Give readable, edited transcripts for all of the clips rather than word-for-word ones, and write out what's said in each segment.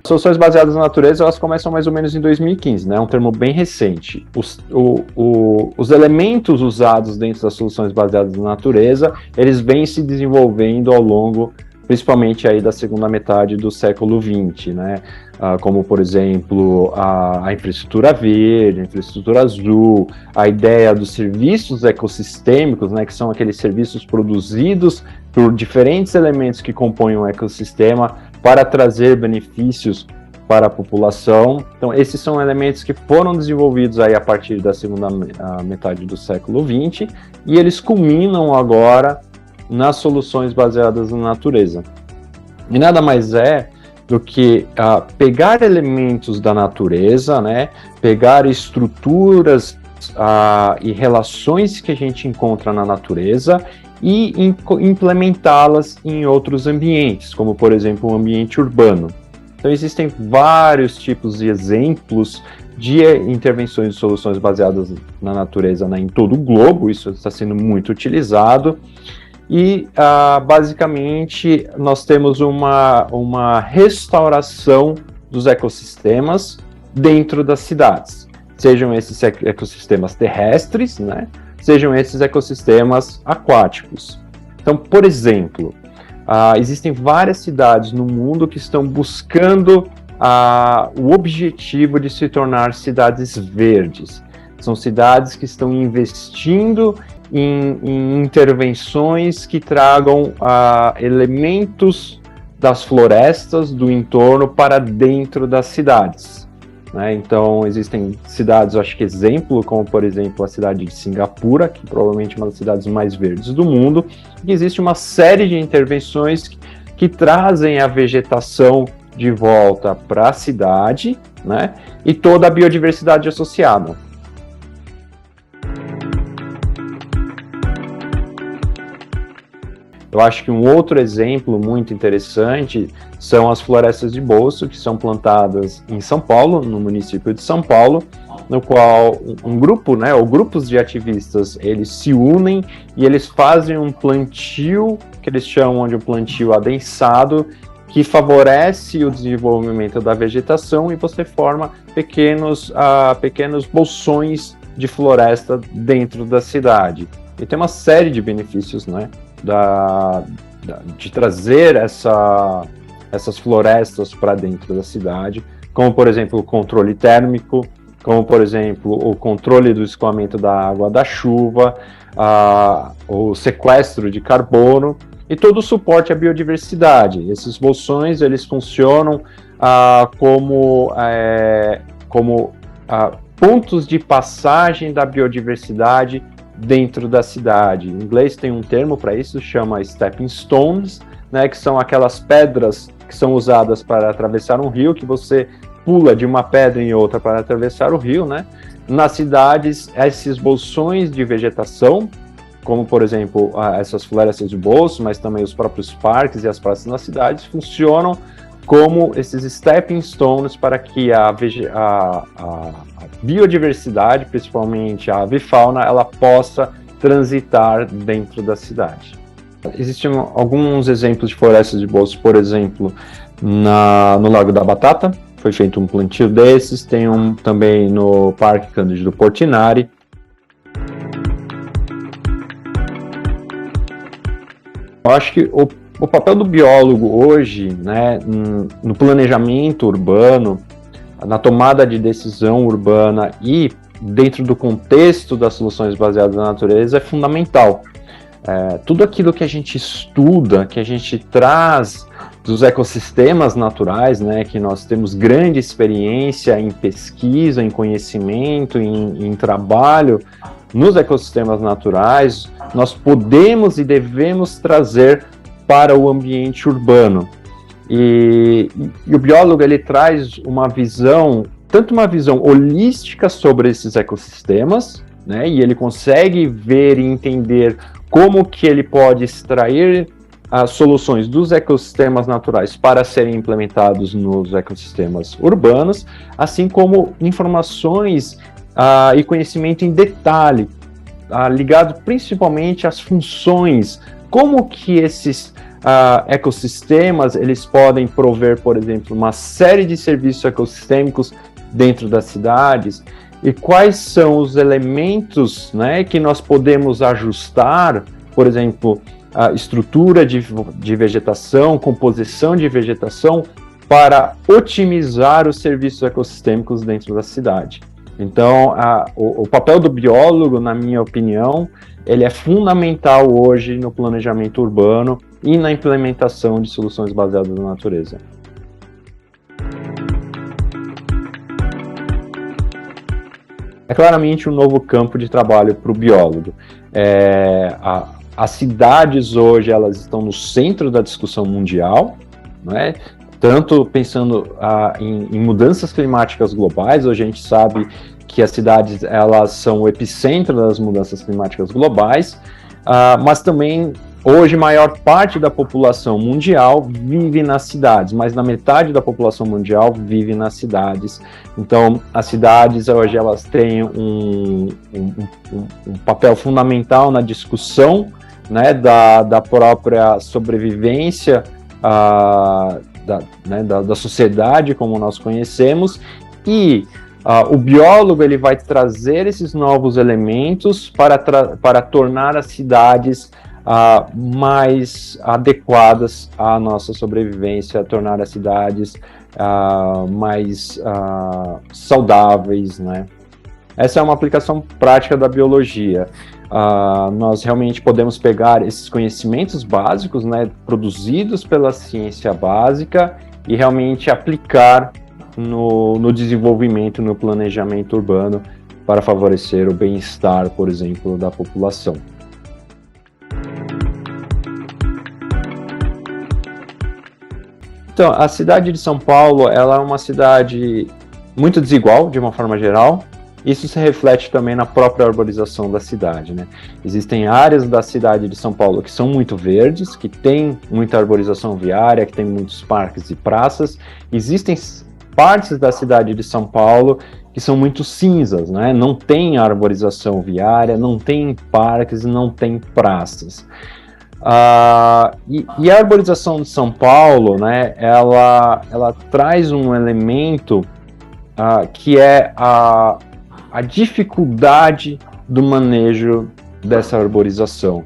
Soluções baseadas na natureza, elas começam mais ou menos em 2015, né? É um termo bem recente. Os elementos usados dentro das soluções baseadas na natureza, eles vêm se desenvolvendo ao longo, principalmente aí da segunda metade do século XX, né? Como, por exemplo, a infraestrutura verde, a infraestrutura azul, a ideia dos serviços ecossistêmicos, né? Que são aqueles serviços produzidos por diferentes elementos que compõem um ecossistema para trazer benefícios para a população. Então, esses são elementos que foram desenvolvidos aí a partir da segunda metade do século XX e eles culminam agora nas soluções baseadas na natureza. E nada mais é do que pegar elementos da natureza, né, pegar estruturas e relações que a gente encontra na natureza e implementá-las em outros ambientes, como, por exemplo, um ambiente urbano. Então, existem vários tipos de exemplos de intervenções e soluções baseadas na natureza, né, em todo o globo. Isso está sendo muito utilizado. E, basicamente, nós temos uma restauração dos ecossistemas dentro das cidades. Sejam esses ecossistemas terrestres, né? Sejam esses ecossistemas aquáticos. Então, por exemplo, existem várias cidades no mundo que estão buscando o objetivo de se tornar cidades verdes. São cidades que estão investindo em intervenções que tragam elementos das florestas do entorno para dentro das cidades, né? Então, existem cidades, eu acho que exemplo, como por exemplo a cidade de Singapura, que provavelmente é uma das cidades mais verdes do mundo, e existe uma série de intervenções que trazem a vegetação de volta para a cidade, né? E toda a biodiversidade associada. Eu acho que um outro exemplo muito interessante são as florestas de bolso, que são plantadas em São Paulo, no município de São Paulo, no qual um grupo, né, ou grupos de ativistas, eles se unem e eles fazem um plantio, que eles chamam de um plantio adensado, que favorece o desenvolvimento da vegetação e você forma pequenos bolsões de floresta dentro da cidade. E tem uma série de benefícios, né? De trazer essas florestas para dentro da cidade, como, por exemplo, o controle térmico, como, por exemplo, o controle do escoamento da água da chuva, o sequestro de carbono e todo o suporte à biodiversidade. Esses bolsões, eles funcionam como pontos de passagem da biodiversidade dentro da cidade. Em inglês tem um termo para isso, chama stepping stones, né, que são aquelas pedras que são usadas para atravessar um rio, que você pula de uma pedra em outra para atravessar o rio, né? Nas cidades, esses bolsões de vegetação, como por exemplo essas florestas de bolso, mas também os próprios parques e as praças nas cidades, funcionam como esses stepping stones para que a biodiversidade, principalmente a avifauna, ela possa transitar dentro da cidade. Existem alguns exemplos de florestas de bolso, por exemplo, no Lago da Batata, foi feito um plantio desses, tem um também no Parque Cândido Portinari. Eu acho que o papel do biólogo hoje, né, no planejamento urbano, na tomada de decisão urbana e dentro do contexto das soluções baseadas na natureza é fundamental. Tudo aquilo que a gente estuda, que a gente traz dos ecossistemas naturais, né, que nós temos grande experiência em pesquisa, em conhecimento, em trabalho nos ecossistemas naturais, nós podemos e devemos trazer para o ambiente urbano. E o biólogo, ele traz uma visão, tanto uma visão holística sobre esses ecossistemas, né, e ele consegue ver e entender como que ele pode extrair as soluções dos ecossistemas naturais para serem implementados nos ecossistemas urbanos, assim como informações e conhecimento em detalhe, ligado principalmente às funções, como que esses ecossistemas, eles podem prover, por exemplo, uma série de serviços ecossistêmicos dentro das cidades, e quais são os elementos, né, que nós podemos ajustar, por exemplo, a estrutura de vegetação, composição de vegetação, para otimizar os serviços ecossistêmicos dentro da cidade. Então, o papel do biólogo, na minha opinião, ele é fundamental hoje no planejamento urbano e na implementação de soluções baseadas na natureza. É claramente um novo campo de trabalho para o biólogo. As cidades hoje, elas estão no centro da discussão mundial, né? Tanto pensando em mudanças climáticas globais. Hoje a gente sabe que as cidades, elas são o epicentro das mudanças climáticas globais, mas também hoje maior parte da população mundial vive nas cidades, mais da metade da população mundial vive nas cidades. Então as cidades hoje, elas têm um papel fundamental na discussão, né, da própria sobrevivência da sociedade como nós conhecemos, e o biólogo, ele vai trazer esses novos elementos para tornar as cidades mais adequadas à nossa sobrevivência, tornar as cidades mais saudáveis, né? Essa é uma aplicação prática da biologia. Nós realmente podemos pegar esses conhecimentos básicos, né, produzidos pela ciência básica, e realmente aplicar no desenvolvimento, no planejamento urbano, para favorecer o bem-estar, por exemplo, da população. Então, a cidade de São Paulo, ela é uma cidade muito desigual, de uma forma geral. Isso se reflete também na própria arborização da cidade, né? Existem áreas da cidade de São Paulo que são muito verdes, que tem muita arborização viária, que tem muitos parques e praças. Existem partes da cidade de São Paulo que são muito cinzas, né? Não tem arborização viária, não tem parques, não tem praças. E a arborização de São Paulo, né, ela traz um elemento que é a dificuldade do manejo dessa arborização.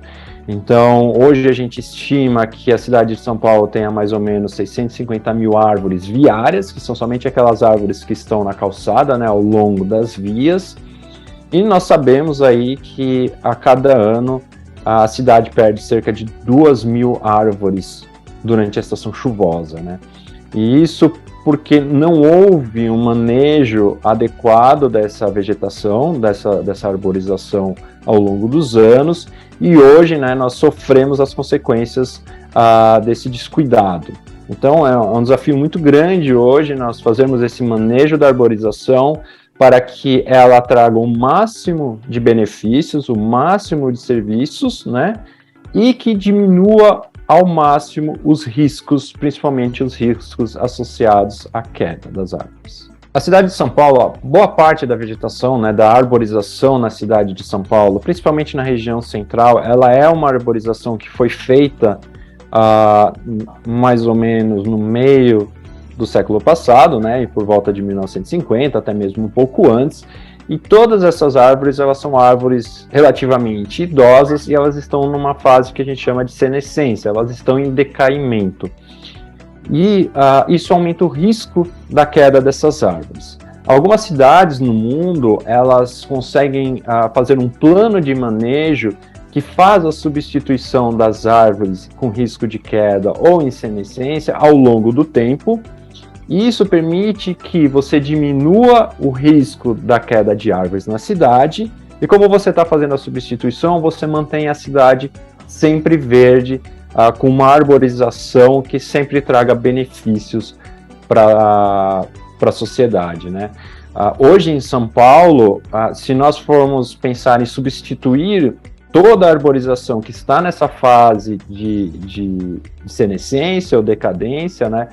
Então, hoje a gente estima que a cidade de São Paulo tenha mais ou menos 650 mil árvores viárias, que são somente aquelas árvores que estão na calçada, né, ao longo das vias, e nós sabemos aí que a cada ano a cidade perde cerca de 2.000 árvores durante a estação chuvosa, né? E isso porque não houve um manejo adequado dessa vegetação, dessa arborização ao longo dos anos, e hoje, né, nós sofremos as consequências desse descuidado. Então é um desafio muito grande hoje nós fazermos esse manejo da arborização para que ela traga o máximo de benefícios, o máximo de serviços, né, e que diminua ao máximo os riscos, principalmente os riscos associados à queda das árvores. A cidade de São Paulo, boa parte da vegetação, né, da arborização na cidade de São Paulo, principalmente na região central, ela é uma arborização que foi feita mais ou menos no meio do século passado, né, e por volta de 1950, até mesmo um pouco antes. E todas essas árvores, elas são árvores relativamente idosas e elas estão numa fase que a gente chama de senescência, elas estão em decaimento. E isso aumenta o risco da queda dessas árvores. Algumas cidades no mundo, elas conseguem fazer um plano de manejo que faz a substituição das árvores com risco de queda ou em senescência ao longo do tempo. E isso permite que você diminua o risco da queda de árvores na cidade, e como você está fazendo a substituição, você mantém a cidade sempre verde, com uma arborização que sempre traga benefícios para a sociedade, né? Hoje em São Paulo, se nós formos pensar em substituir toda a arborização que está nessa fase de senescência ou decadência, né,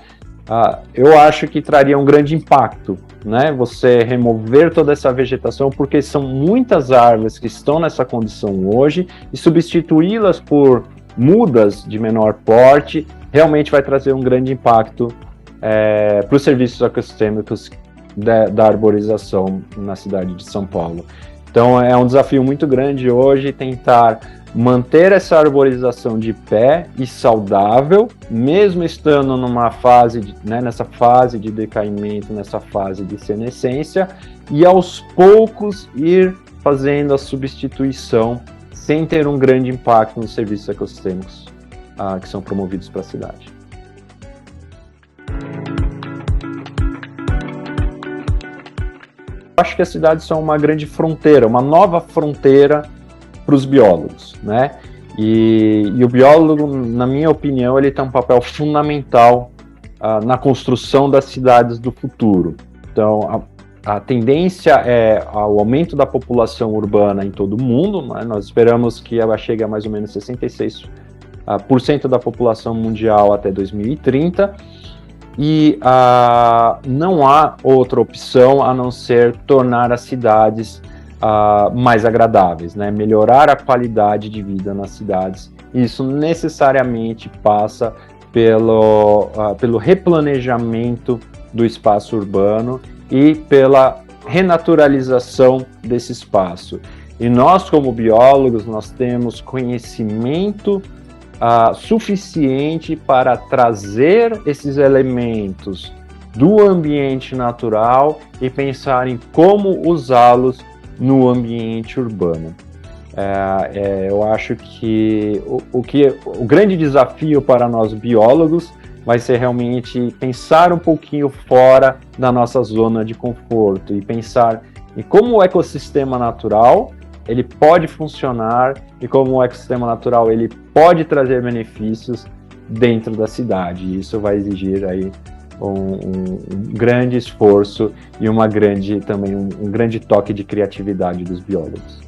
eu acho que traria um grande impacto, né? Você remover toda essa vegetação, porque são muitas árvores que estão nessa condição hoje, e substituí-las por mudas de menor porte, realmente vai trazer um grande impacto para os serviços ecossistêmicos da arborização na cidade de São Paulo. Então é um desafio muito grande hoje tentar manter essa arborização de pé e saudável, mesmo estando numa fase, nessa fase de decaimento, nessa fase de senescência, e aos poucos ir fazendo a substituição sem ter um grande impacto nos serviços ecossistêmicos que são promovidos para a cidade. Acho que as cidades são uma grande fronteira, uma nova fronteira para os biólogos, né? E o biólogo, na minha opinião, ele tem um papel fundamental na construção das cidades do futuro. Então, a tendência é ao aumento da população urbana em todo o mundo, né? Nós esperamos que ela chegue a mais ou menos 66% da população mundial até 2030, e não há outra opção a não ser tornar as cidades mais agradáveis, né? Melhorar a qualidade de vida nas cidades. Isso necessariamente passa pelo replanejamento do espaço urbano e pela renaturalização desse espaço. E nós, como biólogos, nós temos conhecimento suficiente para trazer esses elementos do ambiente natural e pensar em como usá-los no ambiente urbano. Eu acho que o grande desafio para nós biólogos vai ser realmente pensar um pouquinho fora da nossa zona de conforto e pensar em como o ecossistema natural ele pode funcionar e como o ecossistema natural ele pode trazer benefícios dentro da cidade. E isso vai exigir aí um grande esforço e também um grande toque de criatividade dos biólogos.